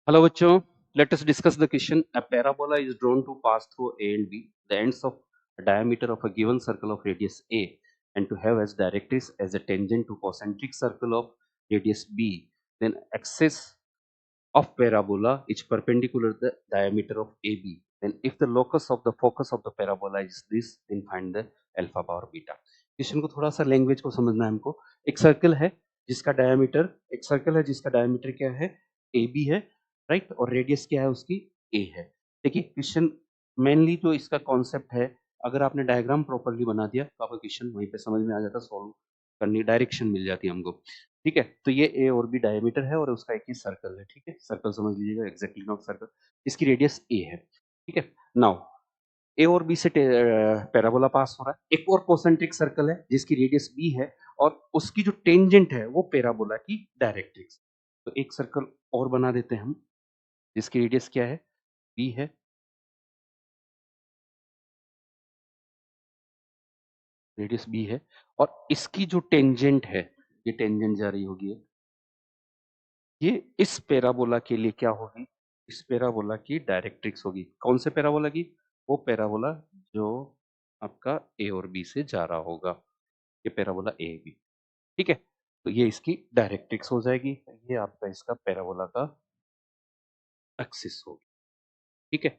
Hello, bachcho. Let us discuss the question. A parabola is drawn to pass through A and B, the ends of a diameter of a given circle of radius A, and to have as directrix as a tangent to concentric circle of radius B. Then axis of parabola is perpendicular to the diameter of AB. Then if the locus of the focus of the parabola is this, then find the alpha power beta. Question को थोड़ा सा language को समझना है हमको. एक circle है जिसका डायमीटर क्या है, ए बी है, राइट, और रेडियस क्या है उसकी, ए है. देखिए क्वेश्चन मेनली जो इसका कॉन्सेप्ट है, अगर आपने डायग्राम प्रॉपरली बना दिया तो आपका क्वेश्चन वहीं पे समझ में आ जाता, सॉल्व करनी डायरेक्शन मिल जाती है हमको. ठीक है, तो ये ए और बी डायमीटर है और उसका एक ही सर्कल है. ठीक है, सर्कल समझ लीजिएगा, एग्जैक्टली नॉट सर्कल. इसकी रेडियस ए है. ठीक है, नाउ ए और बी से पैराबोला पास हो रहा है. एक और कॉन्सेंट्रिक सर्कल है जिसकी रेडियस बी है और उसकी जो टेंजेंट है वो पैराबोला की डायरेक्ट्रिक्स. तो एक सर्कल और बना देते हैं हम जिसकी रेडियस क्या है, बी है, रेडियस बी है, और इसकी जो टेंजेंट है, ये टेंजेंट जा रही होगी, ये इस पैराबोला के लिए क्या होगी, इस पैराबोला की डायरेक्ट्रिक्स होगी. कौन से पैराबोला की, वो पैराबोला जो आपका ए और बी से जा रहा होगा, ये पैराबोला ए बी. ठीक है, तो ये इसकी डायरेक्ट्रिक्स हो जाएगी, ये आपका इसका पैराबोला का एक्सिस होगी. ठीक है,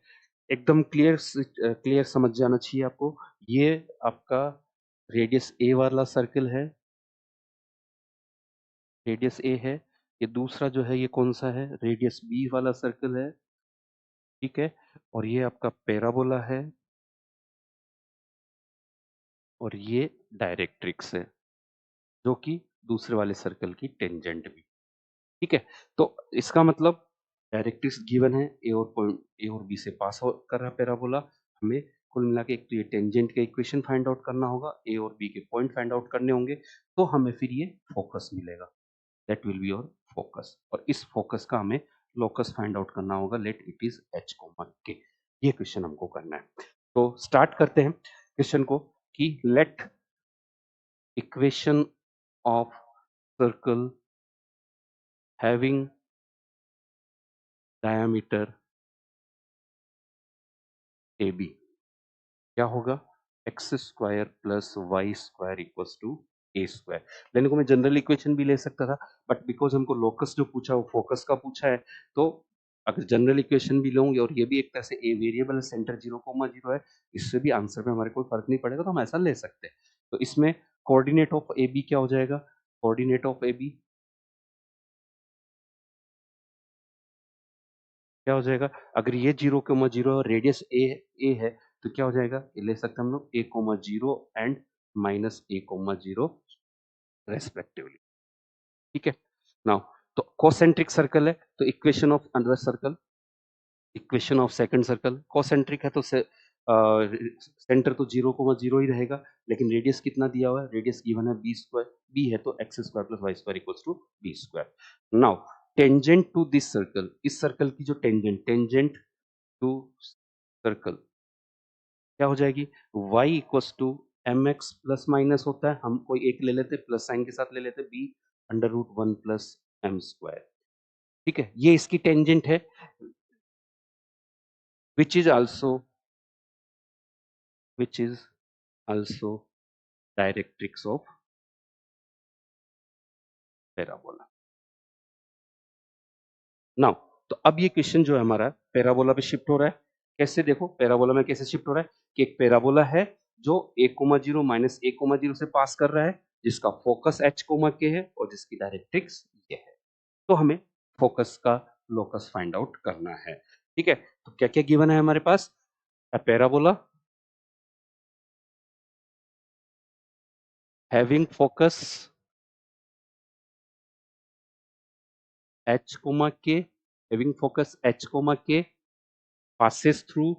एकदम क्लियर समझ जाना चाहिए आपको. ये आपका रेडियस ए वाला सर्कल है, रेडियस ए है. ये दूसरा जो है ये कौन सा है, रेडियस बी वाला सर्कल है. ठीक है, और ये आपका पैराबोला है और ये डायरेक्ट्रिक्स है जो कि दूसरे वाले सर्कल की टेंजेंट भी. ठीक है, तो इसका मतलब डायरेक्ट्रिक्स गिवन है, ए और पॉइंट ए और बी से पास हो कर रहा पैराबोला. हमें कुल मिला के एक तो ये टेंजेंट का इक्वेशन फाइंड आउट करना होगा, ए और बी के पॉइंट फाइंड आउट करने होंगे, तो हमें फिर ये फोकस मिलेगा. That will be your focus, और इस फोकस का हमें लोकस फाइंड आउट करना होगा. Let it is H coma के. ये क्वेश्चन हमको करना है. तो स्टार्ट करते हैं क्वेश्चन को कि let equation of circle having diameter A B क्या होगा, x square plus y square equals to a square. लेने को मैं जनरल इक्वेशन भी ले सकता था, बट बिकॉज हमको लोकस जो पूछा वो फोकस का पूछा है, तो अगर जनरल इक्वेशन भी लूंगे और ये भी एक तरह से ए वेरिएबल सेंटर 0,0 है, इससे भी आंसर में हमारे कोई फर्क नहीं पड़ेगा, तो हम ऐसा ले सकते हैं. तो इसमें कोऑर्डिनेट ऑफ ए बी क्या हो जाएगा, कोऑर्डिनेट ऑफ ए बी क्या हो जाएगा, अगर ये 0,0 रेडियस ए है, तो क्या हो जाएगा, ये ले सकते हैं हम लोग a,0 एंड -a,0 रेस्पेक्टिवली. ठीक है, नाउ तो कोसेंट्रिक सर्कल है, तो equation of another circle, equation of second circle, concentric है तो सेंटर तो 0,0 ही रहेगा, लेकिन रेडियस कितना दिया हुआ है, रेडियस गिवन है बी स्क्वायर, बी है तो x square plus y square equals to b square. Now tangent to this circle, इस सर्कल की जो टेंजेंट टू सर्कल क्या हो जाएगी, y equals to m x plus minus होता है, हम कोई एक ले लेते प्लस साइन के साथ ले लेते, b under root 1 plus m square. ठीक है, ये इसकी टेंजेंट है, which is also which is also directrix of parabola. Now तो अब ये क्वेश्चन जो है हमारा पैराबोला पे शिफ्ट हो रहा है. कैसे, देखो पैराबोला में कैसे शिफ्ट हो रहा है कि एक पैराबोला है जो a,0 माइनस a,0 से पास कर रहा है, जिसका फोकस h कोमा के है और जिसकी डायरेक्ट्रिक्स ये है. तो हमें फोकस का लोकस फाइंड आउट करना है. ठीक है, तो क्या क्या गिवन है हमारे पास, a parabola having focus h comma K, having focus h comma K, passes through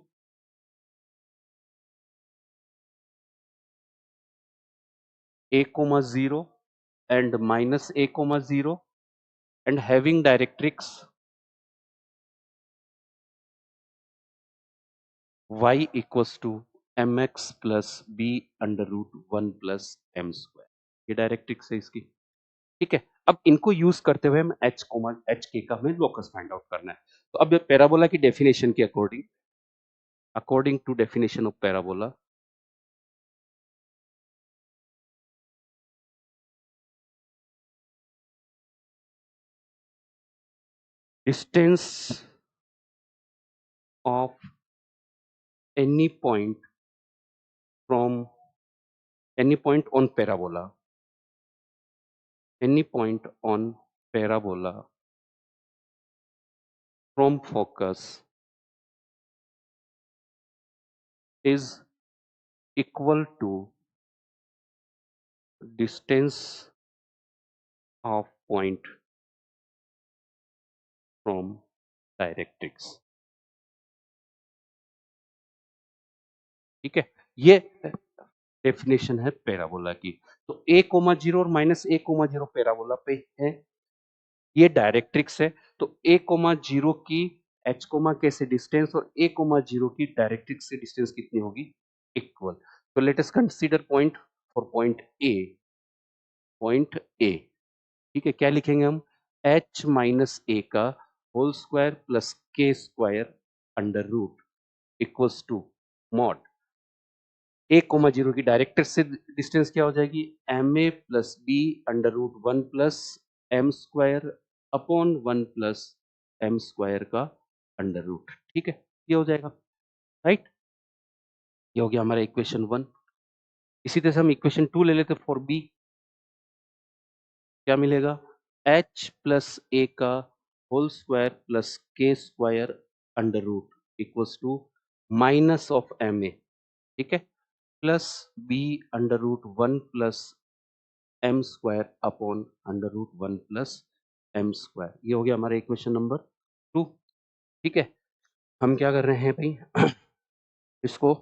a,0 and minus a,0 and having directrix y equals to mx plus b under root 1 plus m square. ये directrix है इसकी. ठीक है। अब इनको use करते हुए हम एच कोमा एच के का हमें लोकस फाइंड आउट करना है। तो अब पैराबोला की डेफिनेशन के according, according to definition of parabola, distance of any point from any point on parabola, any point on parabola from focus is equal to distance of point from directrix. ठीक है, ये definition है parabola की। तो a comma zero और minus a comma zero parabola पे है, ये डायरेक्ट्रिक्स है। तो a कोमा जीरो की h कोमा के से डिस्टेंस और a कोमा जीरो की डायरेक्ट्रिक्स से डिस्टेंस कितनी होगी, इक्वल। तो let us consider point for point a, point a। ठीक है, क्या लिखेंगे हम, h माइनस a का होल स्क्वायर प्लस के square under root equals to mod a comma zero की डायरेक्टर से डिस्टेंस क्या हो जाएगी, m a plus b under root one plus m square upon one plus m square का under root. ठीक है, ये हो जाएगा, राइट। ये हो गया हमारा इक्वेशन वन। इसी तरह से हम इक्वेशन टू ले लेते फॉर बी। क्या मिलेगा, h प्लस ए का होल स्क्वायर प्लस के square under root equals to minus of m a. ठीक है, plus b under root one plus m square upon under root one plus m square. ये हो गया हमारा इक्वेशन नंबर टू। ठीक है, हम क्या कर रहे हैं भाई, इसको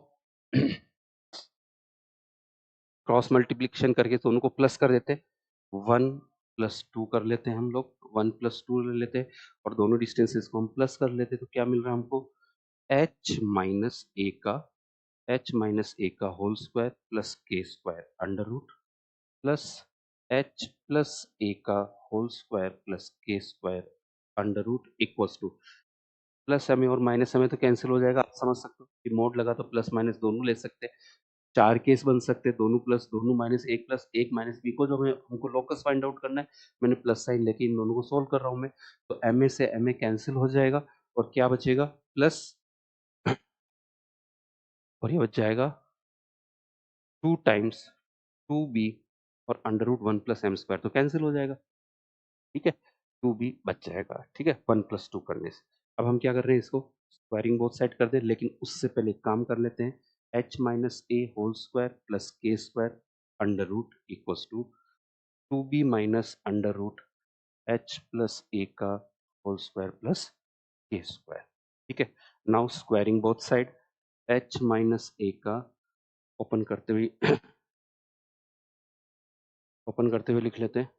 क्रॉस मल्टीप्लिकेशन करके दोनों को प्लस कर देते, वन प्लस टू कर लेते हैं हम लोग, वन प्लस टू ले लेते हैं और दोनों डिस्टेंसेस को हम प्लस कर लेते हैं। तो क्या मिल रहा है हमको, h माइनस ए का, h माइनस ए का होल स्क्वायर प्लस के square under root plus h plus ए का होल स्क्वायर प्लस के square under root equals to plus M A और माइनस एम ए तो कैंसिल हो जाएगा। आप समझ सकते हो कि मोड लगा तो प्लस माइनस दोनों ले सकते हैं, चार केस बन सकते हैं, दोनों प्लस दोनों माइनस एक माइनस बी को जो हमें हमको लोकस फाइंड आउट करना है, मैंने प्लस साइन लेके इन दोनों को सोल्व कर रहा हूं मैं। तो एम ए से एम ए कैंसिल हो जाएगा और क्या बचेगा, प्लस, और ये बच जाएगा टू टाइम्स टू बी और under root one plus m square तो कैंसिल हो जाएगा। ठीक है, टू बी बच जाएगा। ठीक है, वन प्लस टू करने से अब हम क्या कर रहे हैं, इसको स्क्वायरिंग बोथ साइड कर दे, लेकिन उससे पहले एक काम कर लेते हैं, H minus A whole square plus के square under root equals to two B minus under root H plus ए का होल स्क्वायर प्लस के स्क्वायर। ठीक है, now squaring both side, H minus A का ओपन करते हुए ओपन करते हुए लिख लेते हैं,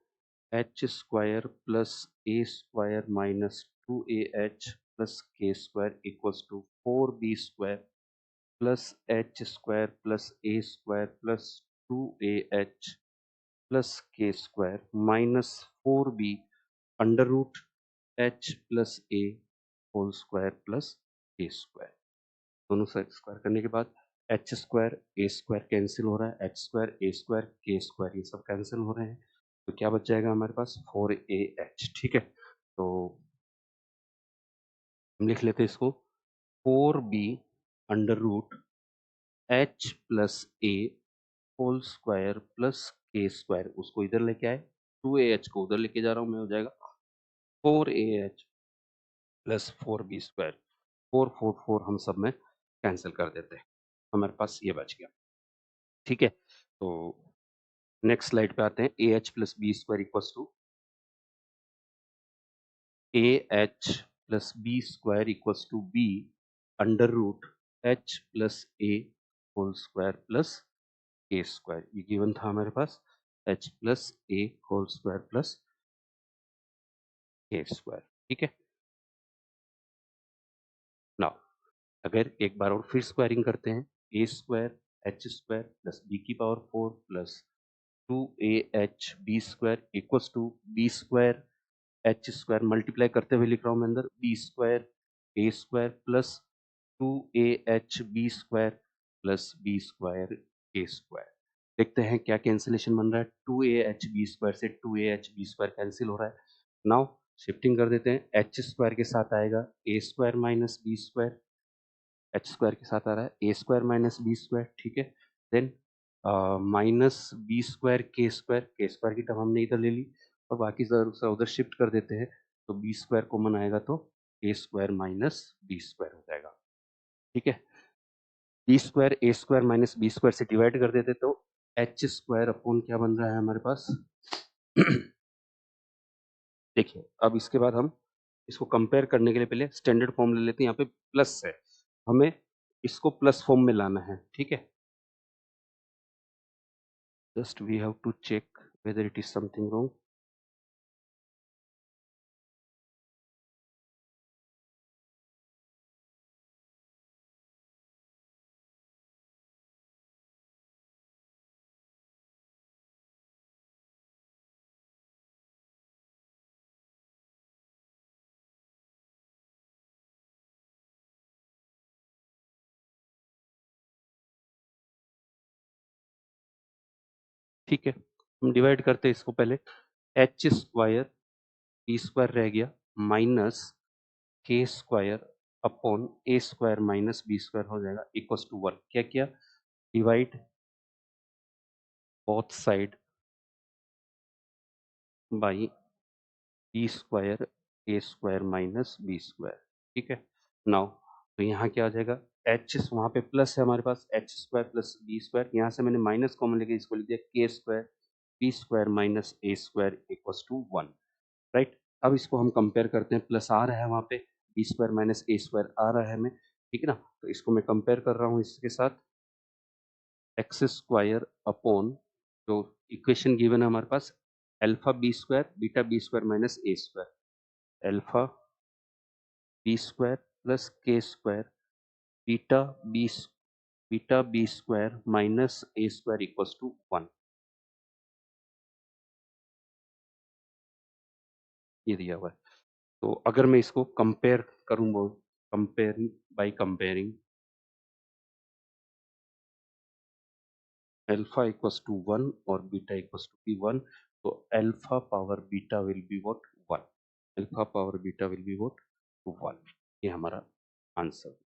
H square plus A square minus two A H plus के square equals to four B square plus H square plus A square plus two A H plus के square minus four B under root H plus ए whole square plus के square. दोनों side square करने के बाद H square A square cancel हो रहा है, H square A square K square ये सब कैंसिल हो रहे हैं। तो क्या बच जाएगा हमारे पास, फोर ए एच। ठीक है, तो हम लिख लेते हैं इसको, four B under root H plus ए होल स्क्वायर प्लस के स्क्वायर, उसको इधर लेके आए, टू ए एच को उधर लेके जा रहा हूँ मैं, हो जाएगा four a H plus four B square. Four four four हम सब में कैंसिल कर देते हैं, हमारे पास ये बच गया। ठीक है, तो नेक्स्ट स्लाइड पे आते हैं, a H plus b square equals to A H plus b square equals to b under root H plus A whole square plus A square. ये गिवन था हमारे पास, एच प्लस ए होल स्क्वायर प्लस ए square. ठीक है, now अगर एक बार और फिर स्क्वायरिंग करते हैं, A square H square plus B की power four plus 2AH B² equals to B² H² multiply करते हुए लिख रहा हूँ मैं अंदर B² A² plus 2AH B² plus B² A²। देखते हैं क्या कैंसिलेशन बन रहा है। 2AH B² से 2AH B² कैंसिल हो रहा है। नाउ शिफ्टिंग कर देते हैं। H² के साथ आएगा A² माइनस B², H² के साथ आ रहा है A² माइनस B², ठीक है। देन माइनस B² की टर्म हमने इधर ले ली और बाकी उधर शिफ्ट कर देते हैं, तो B² कॉमन आएगा तो A² माइनस B² हो जाएगा, ठीक है। B² माइनस B² से डिवाइड कर देते तो H² अपॉन क्या बन रहा है हमारे पास देखिए अब इसके बाद हम इसको कंपेयर करने के लिए पहले स्टैंडर्ड फॉर्म ले लेते हैं। यहाँ पे प्लस है, हमें इसको प्लस फॉर्म में लाना है, ठीक है। Just we have to check whether it is something wrong. ठीक है, हम डिवाइड करते हैं इसको पहले। H² B² रह गया minus K² upon A² minus B² हो जाएगा इक्वल्स टू 1। क्या किया, divide both side by B² A² minus B², ठीक है। नाउ तो यहाँ क्या आ जाएगा, H वहाँ पे प्लस है हमारे पास H² प्लस B², यहाँ से मैंने माइनस कॉमन लेके इसको लिख दिया K² B² minus A² equals to 1, right. अब इसको हम कंपेयर करते हैं, प्लस आ रहा है वहाँ पे B² माइनस A² आ रहा है हमें, ठीक है ना। तो इसको मैं कंपेयर कर रहा हूँ इसके साथ x² अपॉन जो इक्वेशन गिवन है हमारे पास alpha B² beta B² minus A², alpha B² plus K² beta B² minus A² equals to 1, ये दिया हुआ है। तो अगर मैं इसको कंपेयर करूँ, comparing by comparing alpha equals to 1 और बीटा इक्वल्स टू बी 1, तो alpha power beta will be what 1, alpha power beta will be what 1, ये हमारा आंसर।